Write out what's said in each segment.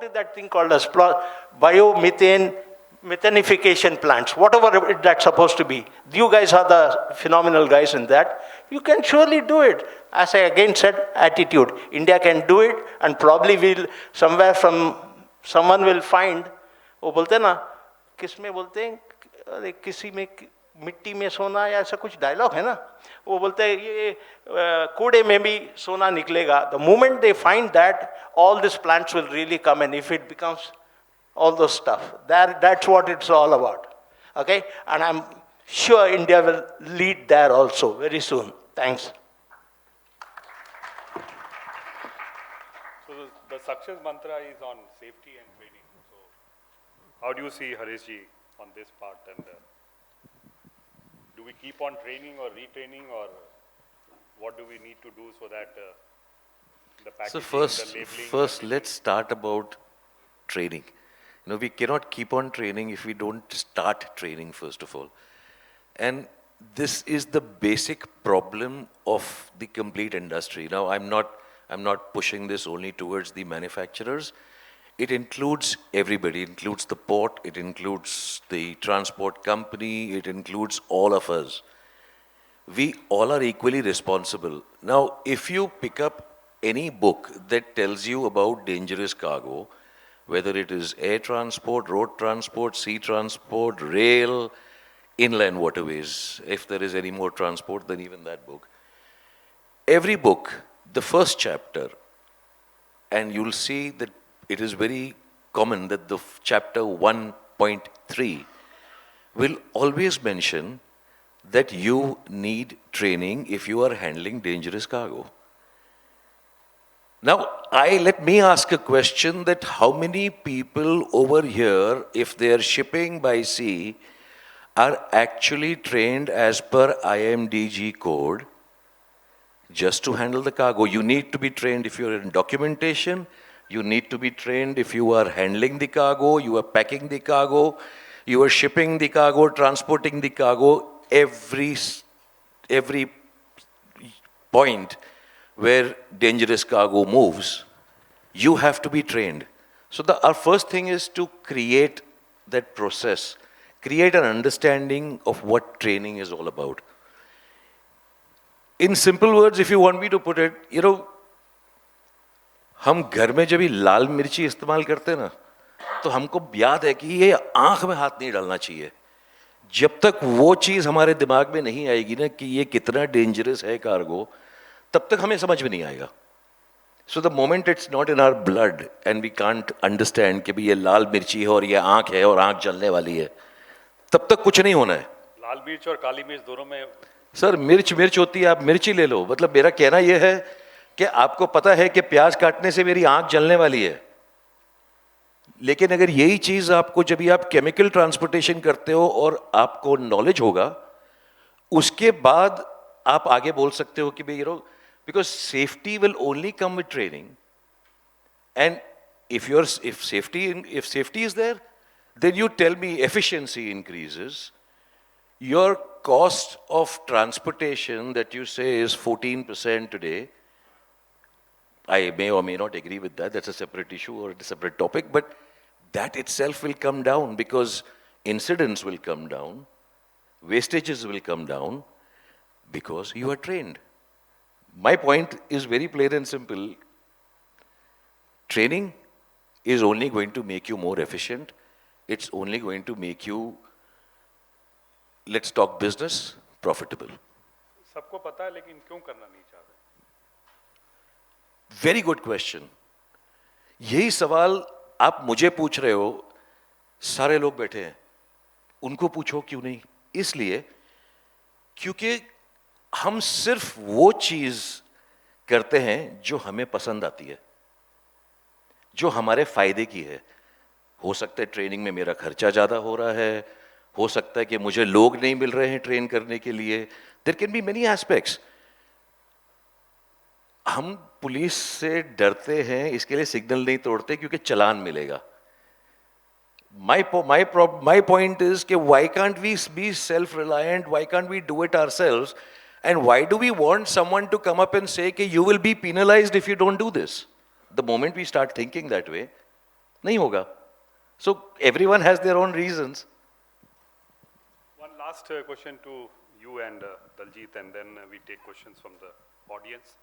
what is that thing called as biomethane, methanification plants, whatever that's supposed to be. You guys are the phenomenal guys in that. You can surely do it. As I again said, attitude. India can do it, and probably will somewhere from someone will find. वो बोलते हैं ना, किस में बोलते हैं, अरे किसी में मिट्टी में सोना या ऐसा कुछ डायलॉग है ना, वो बोलते हैं ये कूड़े में भी सोना निकलेगा. The moment they find that, all these plants will really come, and if it becomes all those stuff, that's what it's all about. Okay, and I'm sure India will lead there also very soon. Thanks. So the success mantra is on safety and training. So how do you see, Haresh ji, on this part? And do we keep on training or retraining, or what do we need to do so that the packaging, so the labeling... First, let's start about training. You know, we cannot keep on training if we don't start training, first of all. And this is the basic problem of the complete industry. Now, I'm not pushing this only towards the manufacturers. It includes everybody. It includes the port, it includes the transport company, it includes all of us. We all are equally responsible. Now, if you pick up any book that tells you about dangerous cargo, whether it is air transport, road transport, sea transport, rail, inland waterways, if there is any more transport than even that book. Every book, the first chapter, and you'll see that it is very common that the chapter 1.3 will always mention that you need training if you are handling dangerous cargo. Now, let me ask a question that how many people over here, if they are shipping by sea, are actually trained as per IMDG code just to handle the cargo? You need to be trained if you're in documentation, you need to be trained if you are handling the cargo, you are packing the cargo, you are shipping the cargo, transporting the cargo, every point where dangerous cargo moves, you have to be trained. So our first thing is to create that process, create an understanding of what training is all about. In simple words, if you want me to put it, you know, हम घर में जब भी लाल मिर्ची इस्तेमाल करते हैं ना, तो हमको याद है कि ये आंख में हाथ नहीं डालना चाहिए. जब तक वो चीज़ हमारे दिमाग में नहीं आएगी ना कि ये कितना डेंजरस है कार्गो, तब तक हमें समझ में नहीं आएगा. So the moment it's not in our blood and we can't understand कि भी ये लाल मिर्ची है और ये आंख है और आंख जलने वाली है, तब तक कुछ नहीं होना है. लाल मिर्च और काली मिर्च दोनों में सर मिर्च होती है, आप मिर्ची ले लो. मतलब मेरा कहना ये है कि आपको पता है कि प्याज काटने से मेरी आंख जलने वाली है, लेकिन अगर यही चीज आपको जब भी आप केमिकल ट्रांसपोर्टेशन करते हो और आपको नॉलेज होगा, उसके बाद आप आगे बोल सकते हो कि भाई, you know, because safety will only come with training. And if safety is there, then you tell me efficiency increases. Your cost of transportation that you say is 14% today, I may or may not agree with that. That's a separate issue or a separate topic. But that itself will come down because incidents will come down, wastages will come down because you are trained. My point is very plain and simple. Training is only going to make you more efficient. It's only going to make you, let's talk business, profitable. सबको पता है लेकिन क्यों करना नहीं चाहते? Very good question. यही सवाल आप मुझे पूछ रहे हो, सारे लोग बैठे हैं, उनको पूछो क्यों नहीं? इसलिए क्योंकि हम सिर्फ वो चीज करते हैं जो हमें पसंद आती है, जो हमारे फायदे की है. हो सकता है ट्रेनिंग में मेरा खर्चा ज्यादा हो रहा है, हो सकता है कि मुझे लोग नहीं मिल रहे हैं ट्रेन करने के लिए. There can be many aspects. हम पुलिस से डरते हैं, इसके लिए सिग्नल नहीं तोड़ते क्योंकि चालान मिलेगा. My point is कि why can't we be self-reliant? Why can't we do it ourselves? And why do we want someone to come up and say कि you will be penalized if you don't do this? The moment we start thinking that way, नहीं होगा. So everyone has their own reasons. One last question to you and Daljit, and then we take questions from the audience.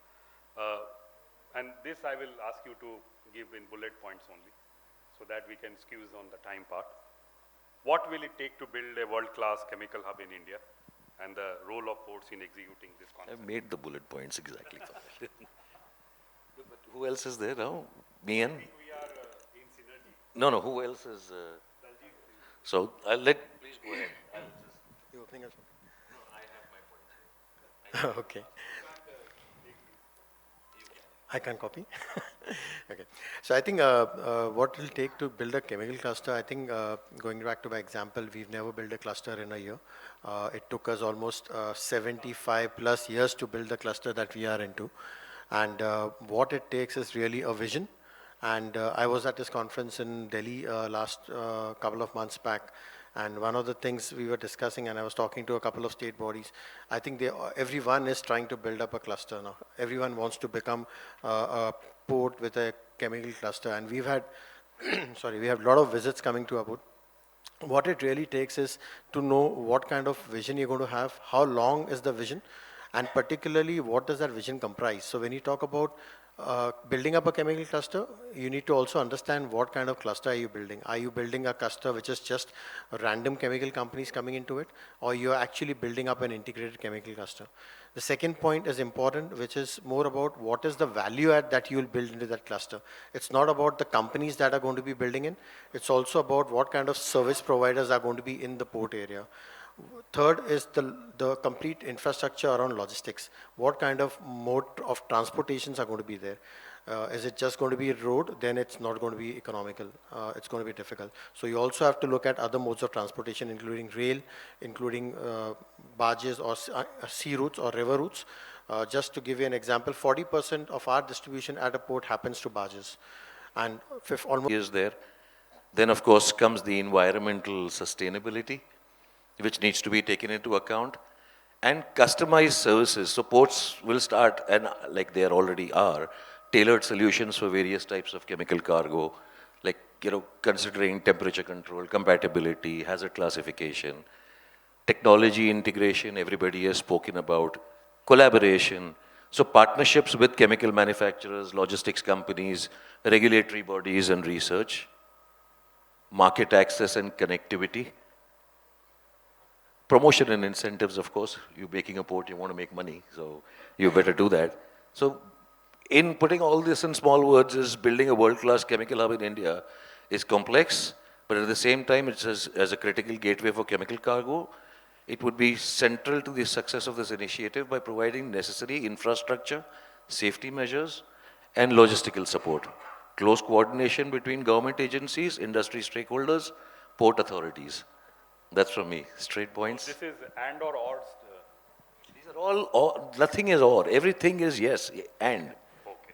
And this I will ask you to give in bullet points only, so that we can squeeze on the time part. What will it take to build a world-class chemical hub in India, and the role of ports in executing this I concept? made the bullet points exactly for that. But who else is there now? Me and? We are in synergy. No, who else is? So I'll please go ahead. You opening us? No, I have my point. Okay. I can copy. Okay. So I think what it will take to build a chemical cluster, I think going back to my example, we've never built a cluster in a year. It took us almost 75 plus years to build the cluster that we are into. And what it takes is really a vision. And I was at this conference in Delhi last couple of months back. And one of the things we were discussing, and I was talking to a couple of state bodies, I think everyone is trying to build up a cluster now. Everyone wants to become a port with a chemical cluster. And we've had, we have a lot of visits coming to our port. What it really takes is to know what kind of vision you're going to have, how long is the vision, and particularly what does that vision comprise. So when you talk about building up a chemical cluster, you need to also understand what kind of cluster are you building. Are you building a cluster which is just random chemical companies coming into it, or you're actually building up an integrated chemical cluster? The second point is important, which is more about what is the value add that you'll build into that cluster. It's not about the companies that are going to be building in, it's also about what kind of service providers are going to be in the port area. Third is the complete infrastructure around logistics. What kind of mode of transportations are going to be there? Is it just going to be road? Then it's not going to be economical. It's going to be difficult. So you also have to look at other modes of transportation, including rail, including barges or sea routes or river routes. Just to give you an example, 40% of our distribution at a port happens to barges. And almost is there. Then of course comes the environmental sustainability, which needs to be taken into account, and customized services. So ports will start, and like there already are, tailored solutions for various types of chemical cargo, like, considering temperature control, compatibility, hazard classification, technology integration, everybody has spoken about, collaboration. So partnerships with chemical manufacturers, logistics companies, regulatory bodies and research, market access and connectivity, promotion and incentives, of course. You're making a port, you want to make money, so you better do that. So in putting all this in small words, is building a world-class chemical hub in India is complex, but at the same time, it's as a critical gateway for chemical cargo. It would be central to the success of this initiative by providing necessary infrastructure, safety measures, and logistical support. Close coordination between government agencies, industry stakeholders, port authorities. That's from me. Straight points. This is and or. These are all, nothing is or. Everything is yes, and. Okay.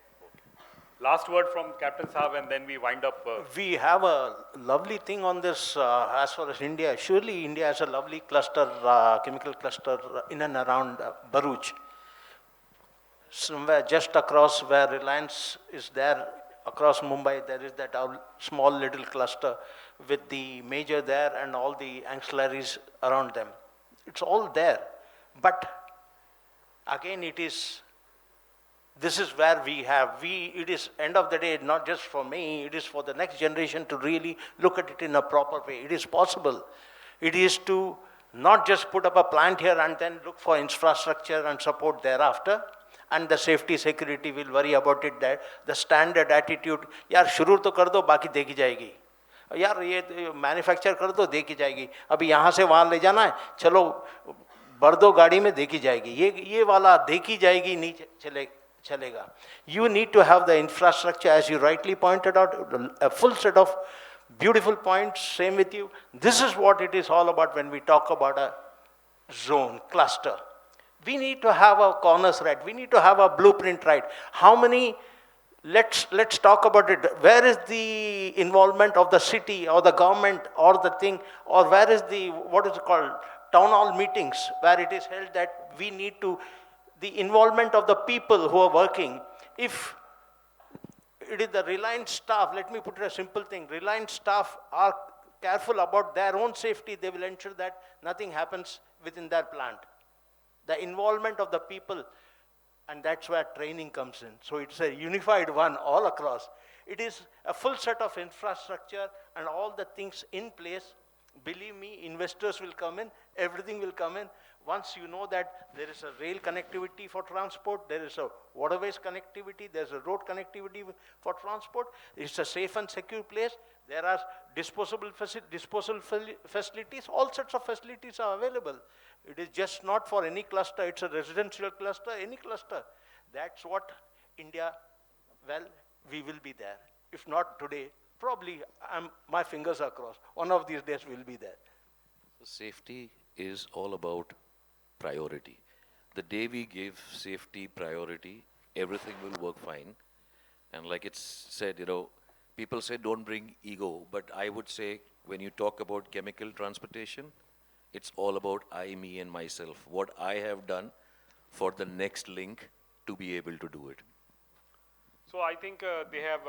Last word from Captain Saab, and then we wind up. We have a lovely thing on this as far as India. Surely India has a lovely cluster, chemical cluster in and around Bruges. Somewhere just across where Reliance is there, across Mumbai, there is that small little cluster with the major there and all the ancillaries around them. It's all there. But again, this is where it is end of the day, not just for me, it is for the next generation to really look at it in a proper way. It is possible. It is to not just put up a plant here and then look for infrastructure and support thereafter, and the safety security will worry about it, that the standard attitude, yaar shuru to kar do, baki dekhi jayegi. यार ये manufacture कर दो देखी जाएगी, अभी यहाँ से वहाँ ले जाना है, चलो भर दो गाड़ी में देखी जाएगी, ये वाला देखी जाएगी नहीं चलेगा. You need to have the infrastructure, as you rightly pointed out, a full set of beautiful points. Same with you. This is what it is all about when we talk about a zone, cluster. We need to have our corners right. We need to have a blueprint right. How many? Let's talk about it. Where is the involvement of the city or the government or the thing, or where is what is it called, town hall meetings, where it is held that we need the involvement of the people who are working. If it is the Reliance staff, let me put it a simple thing, Reliance staff are careful about their own safety. They will ensure that nothing happens within their plant. The involvement of the people, and that's where training comes in. So it's a unified one all across. It is a full set of infrastructure and all the things in place. Believe me, investors will come in, everything will come in. Once you know that there is a rail connectivity for transport, there is a waterways connectivity, there's a road connectivity for transport, it's a safe and secure place, there are disposal facilities, all sorts of facilities are available. It is just not for any cluster, it's a residential cluster, any cluster. That's what India, well, we will be there. If not today, probably my fingers are crossed. One of these days we'll be there. So safety is all about priority. The day we give safety priority, everything will work fine. And like it's said, people say don't bring ego, but I would say when you talk about chemical transportation, it's all about I, me and myself. What I have done for the next link to be able to do it. So I think they have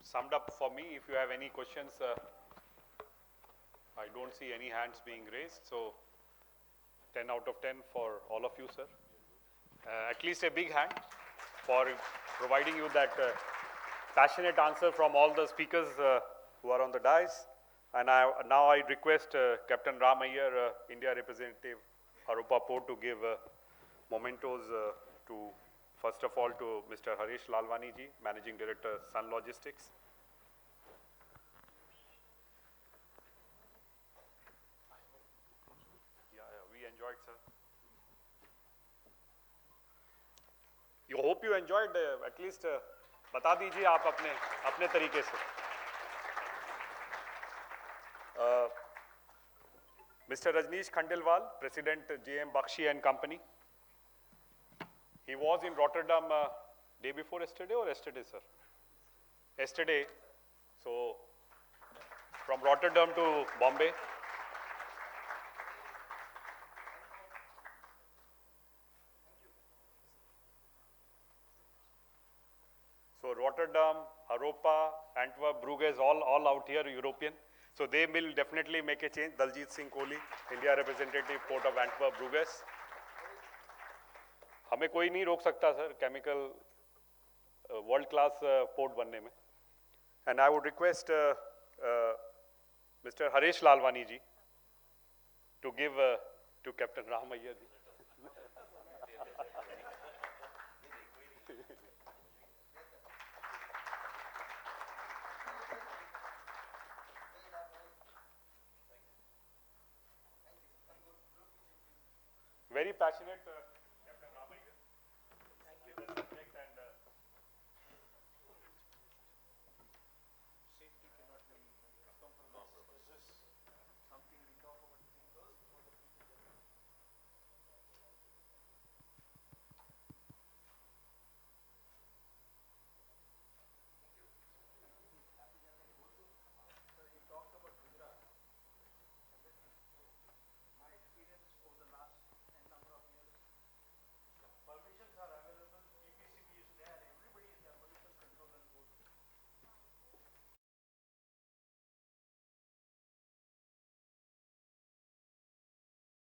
summed up for me. If you have any questions, I don't see any hands being raised. So 10 out of 10 for all of you, sir. At least a big hand for providing you that passionate answer from all the speakers who are on the dais. And now I request Captain Ram Iyer, India representative, Haropa Port, to give mementos to, first of all, to Mr. Haresh Lalwani ji, Managing Director, Sun Logistics. Yeah, we enjoyed, sir. You hope you enjoyed. At least बता दीजिए आप अपने तरीके से. Mr. Rajnish Khandelwal, President JM Baxi and Company. He was in Rotterdam day before yesterday or yesterday, sir? Yesterday. So from Rotterdam to Bombay. So Rotterdam, Haropa, Antwerp, Bruges, all out here, European. So they will definitely make a change. Daljit Singh Kohli, India representative, Port of Antwerp, Bruges. हमें कोई नहीं रोक सकता sir chemical world class port बनने में. And I would request mister Harish Lalwani ji to give to captain Ram Iyer ji. Very passionate.